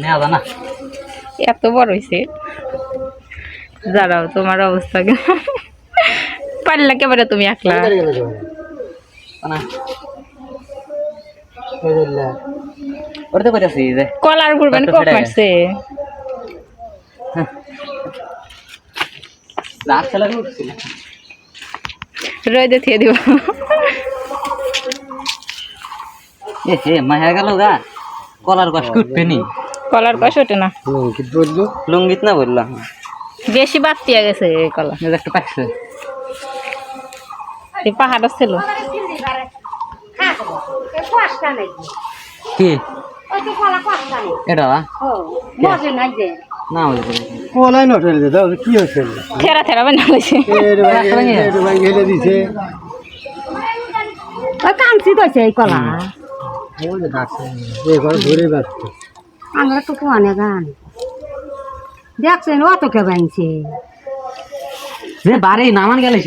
না এত বড় হয়েছে দাঁড়াও তোমার অবস্থা পারলা কেবারে তুমি একলা কলার করবেন কক মারছে রোদে থিয়ে দিব মায়া গেল গা কলার কষ উঠবে নি কলার কষ ওঠে না লঙ্গিত না বললাম বেশি বাড়তিয়া গেছে এই কলা একটু পাকছে এই পাহাড় ছিল কি এটা না কলাই নটে দাও কি হয়েছে থেরা থেরা বানা হয়েছে কাঞ্চি কইছে এই কলা আমরা তো কোয়ানে গান দেখছেন অত কে বানছে বারে নামান গেলে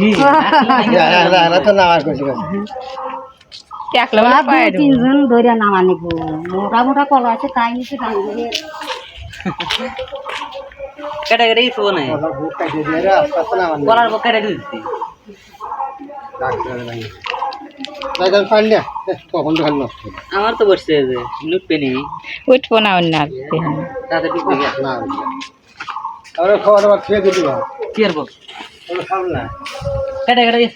তিনজন ধরে নামা নিব মোটা মোটা কলা আছে তাই নিচে কেটে কেটে কিছু নাই কলার কেটে দিচ্ছি আমার তো বসছে যে লুটবে নি উঠবো না অন্য তাতে ঢুকবে খাওয়া দাওয়া খেয়ে দিবি না কি আর বল কেটে কেটে দিস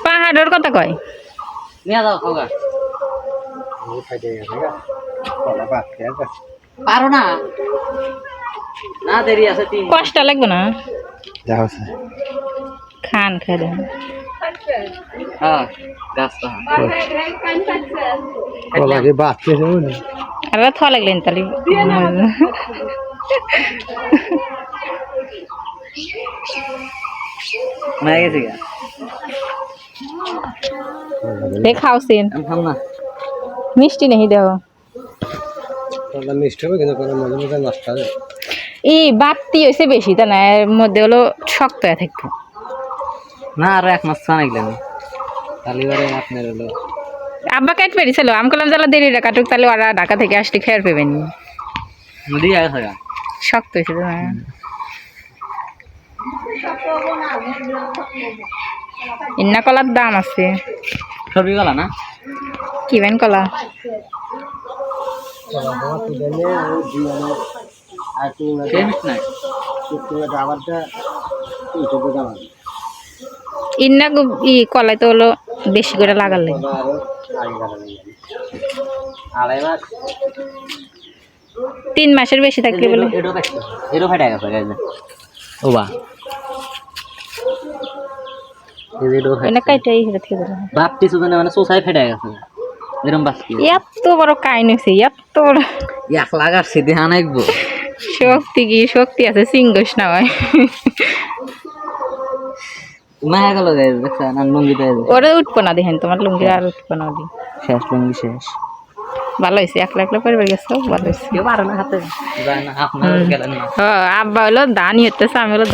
পাহাড়ের কথা কয় নিয়ে যাও খাওয়া পারো না না দেরি আছে কষ্ট লাগবে না খান খেয়ে দেন হ্যাঁ গাছটা আর থা লাগলেন তাহলে মারা গেছে গা খাওছেন না মিষ্টি নেই দেও মিষ্টি হবে কিন্তু মাঝে মাঝে নষ্ট হবে এই বাড়তি হয়েছে বেশি তা না এর মধ্যে হলো শক্ত হয়ে থাকবো না আরো এক মাস চানাইলাম তাহলে এবারে আপনার হলো আব্বা কাট পেরেছিল আমি বললাম জ্বালা দেরি কাটুক তাহলে ওরা ঢাকা থেকে আসলে খেয়ার পেবেন নদী আছে শক্ত হয়েছে তো না ইন্না কলার দাম আছে সবই গলা না কিবেন কলা ইন্না কলাই তো হলো বেশি করে লাগালে 3 মাসের বেশি থাকলে বলে মানে সোসাই ফেটে গেছে এরকম বাকি এত বড় কাইন হয়েছে এত বড় এক লাগাচ্ছি ধ্যান একবো শক্তি কি শক্তি আছে সিংগস না হয় মায়া গেল দেখছেন লুঙ্গিটা ওরা উঠবো না দেখেন তোমার লুঙ্গি আর উঠবো না শেষ লুঙ্গি শেষ ভালো হয়েছে একলা একলা পরিবার গেছো ভালো হয়েছে কেউ পারে না হাতে যায় না আপনার গেলেন না আব্বা হলো ধানই হতেছে আমি হলো